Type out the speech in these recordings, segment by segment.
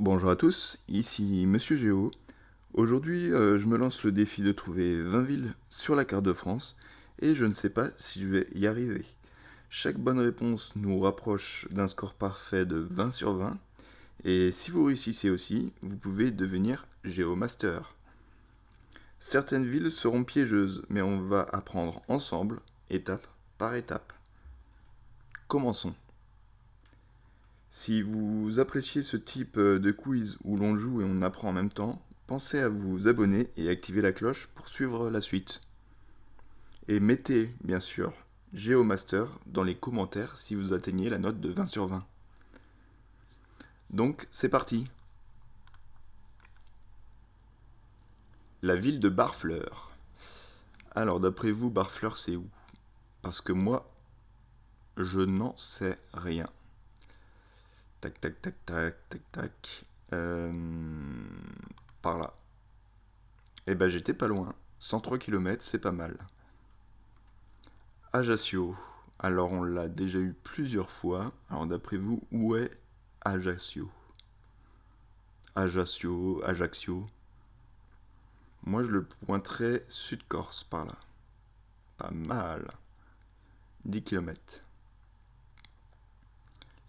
Bonjour à tous, ici Monsieur Géo. Aujourd'hui, je me lance le défi de trouver 20 villes sur la carte de France et je ne sais pas si je vais y arriver. Chaque bonne réponse nous rapproche d'un score parfait de 20 sur 20 et si vous réussissez aussi, vous pouvez devenir Géomaster. Certaines villes seront piégeuses, mais on va apprendre ensemble, étape par étape. Commençons. Si vous appréciez ce type de quiz où l'on joue et on apprend en même temps, pensez à vous abonner et activer la cloche pour suivre la suite. Et mettez, bien sûr, GeoMaster dans les commentaires si vous atteignez la note de 20 sur 20. Donc, c'est parti. La ville de Barfleur. Alors, d'après vous, Barfleur, c'est où? Parce que moi, je n'en sais rien. Tac, tac, tac, tac, tac, tac. Par là. Eh ben, j'étais pas loin. 103 km, c'est pas mal. Ajaccio. Alors, on l'a déjà eu plusieurs fois. Alors, d'après vous, où est Ajaccio? Ajaccio. Moi, je le pointerais Sud-Corse par là. Pas mal. 10 km.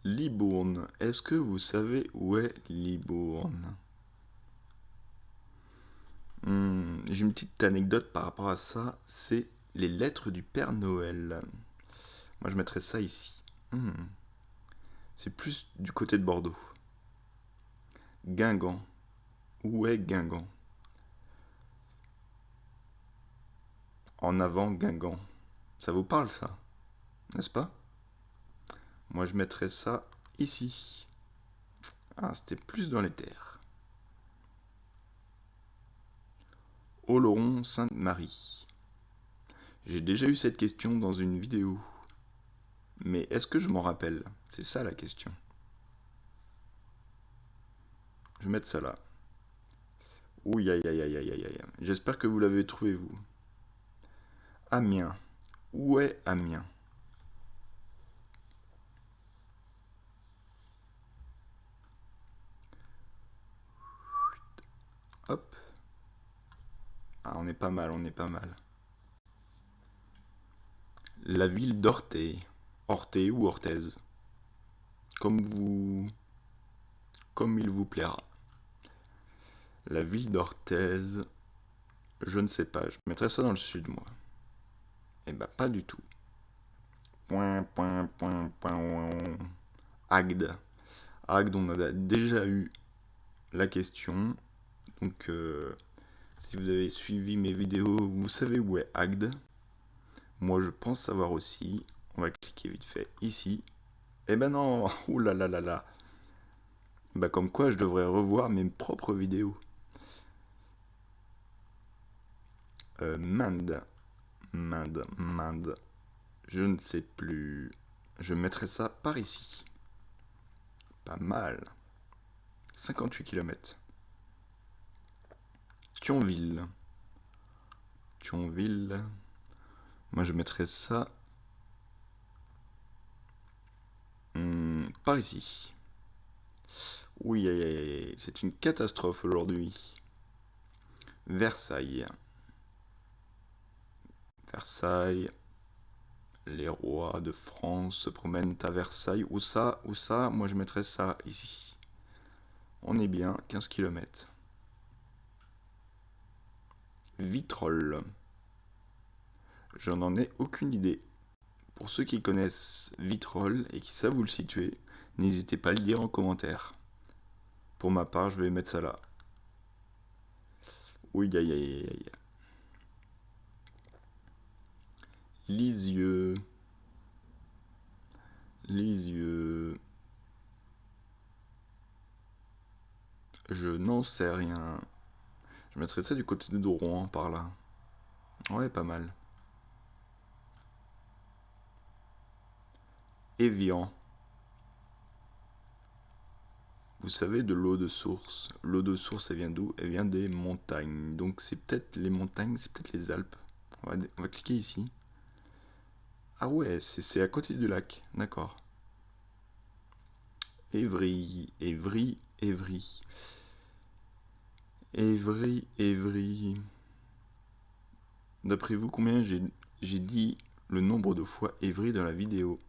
Libourne. Est-ce que vous savez où est Libourne? J'ai une petite anecdote par rapport à ça. C'est les lettres du Père Noël. Moi, je mettrais ça ici. Hmm. C'est plus du côté de Bordeaux. Guingamp. Où est Guingamp? En avant Guingamp. Ça vous parle ça? N'est-ce pas? Moi, je mettrais ça ici. Ah, c'était plus dans les terres. Oloron-Sainte-Marie. J'ai déjà eu cette question dans une vidéo. Mais est-ce que je m'en rappelle? C'est ça la question. Je vais mettre ça là. Ouh, aïe, aïe, aïe, aïe, aïe, aïe. J'espère que vous l'avez trouvé, vous. Amiens. Où est Amiens? Hop. Ah, on est pas mal, on est pas mal. La ville d'Orthez. Orthez ou Orthez. Comme il vous plaira. La ville d'Orthez. Je ne sais pas. Je mettrais ça dans le sud, moi. Eh ben, pas du tout. Point, point, point, point. Agde. Agde, on a déjà eu la question. Donc, si vous avez suivi mes vidéos, vous savez où est Agde. Moi, je pense savoir aussi. On va cliquer vite fait ici. Eh ben non, ouh là là là là. Bah comme quoi, je devrais revoir mes propres vidéos. Minde. Je ne sais plus. Je mettrai ça par ici. Pas mal. 58 km. Thionville. Moi, je mettrais ça par ici. Oui, aïe, aïe, aïe, c'est une catastrophe aujourd'hui. Versailles. Les rois de France se promènent à Versailles. Où ça? Moi, je mettrais ça ici. On est bien, 15 km. Vitrolles. Je n'en ai aucune idée. Pour ceux qui connaissent Vitrolles et qui savent où le situer, n'hésitez pas à le dire en commentaire. Pour ma part, je vais mettre ça là. Oui, aïe, aïe, aïe, aïe. Lisieux. Je n'en sais rien. Je mettrais ça du côté de Rouen par là. Ouais, pas mal. Évian. Vous savez, de l'eau de source. L'eau de source, elle vient d'où? Elle vient des montagnes. Donc c'est peut-être les montagnes, c'est peut-être les Alpes. On va cliquer ici. Ah ouais, c'est à côté du lac. D'accord. Évry. Évry. Évry. D'après vous, combien j'ai dit le nombre de fois Évry dans la vidéo?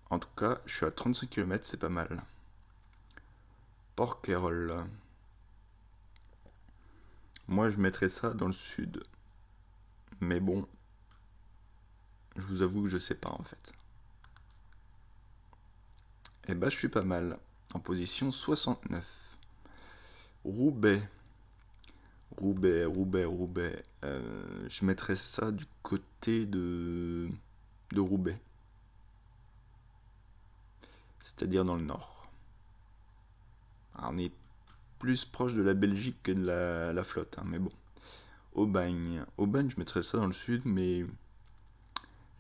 En tout cas, je suis à 35 km, c'est pas mal. Porquerolles. Moi, je mettrais ça dans le sud. Mais bon, je vous avoue que je sais pas en fait. Eh ben, je suis pas mal. En position 69. Roubaix. Roubaix. Je mettrais ça du côté de Roubaix. C'est-à-dire dans le nord. Alors, on est plus proche de la Belgique que de la flotte, hein, mais bon. Aubagne. Aubagne, je mettrais ça dans le sud, mais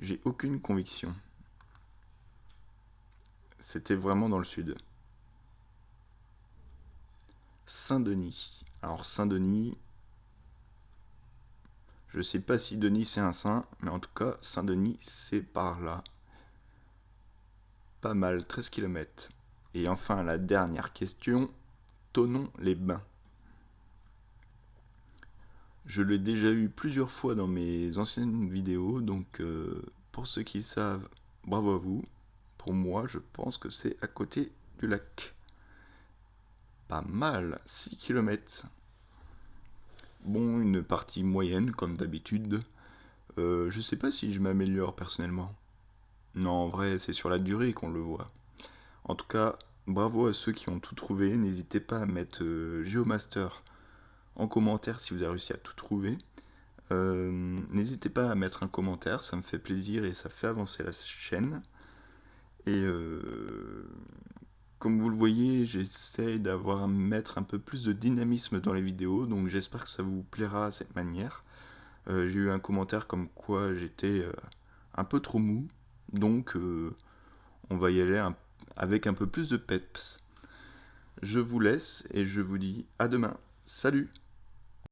j'ai aucune conviction. C'était vraiment dans le sud. Saint-Denis. Alors Saint-Denis, je sais pas si Denis c'est un saint, mais en tout cas Saint-Denis c'est par là. Pas mal, 13 km. Et enfin la dernière question, Thonon-les-Bains. Je l'ai déjà eu plusieurs fois dans mes anciennes vidéos, donc pour ceux qui savent, bravo à vous. Pour moi, je pense que c'est à côté du lac. Pas mal, 6 km. Bon, une partie moyenne comme d'habitude. Je sais pas si je m'améliore personnellement. Non, en vrai, c'est sur la durée qu'on le voit. En tout cas, bravo à ceux qui ont tout trouvé. N'hésitez pas à mettre Geomaster en commentaire si vous avez réussi à tout trouver. N'hésitez pas à mettre un commentaire, ça me fait plaisir et ça fait avancer la chaîne. Et comme vous le voyez, j'essaie mettre un peu plus de dynamisme dans les vidéos, donc j'espère que ça vous plaira à cette manière. J'ai eu un commentaire comme quoi j'étais un peu trop mou, donc on va y aller avec un peu plus de peps. Je vous laisse et je vous dis à demain. Salut!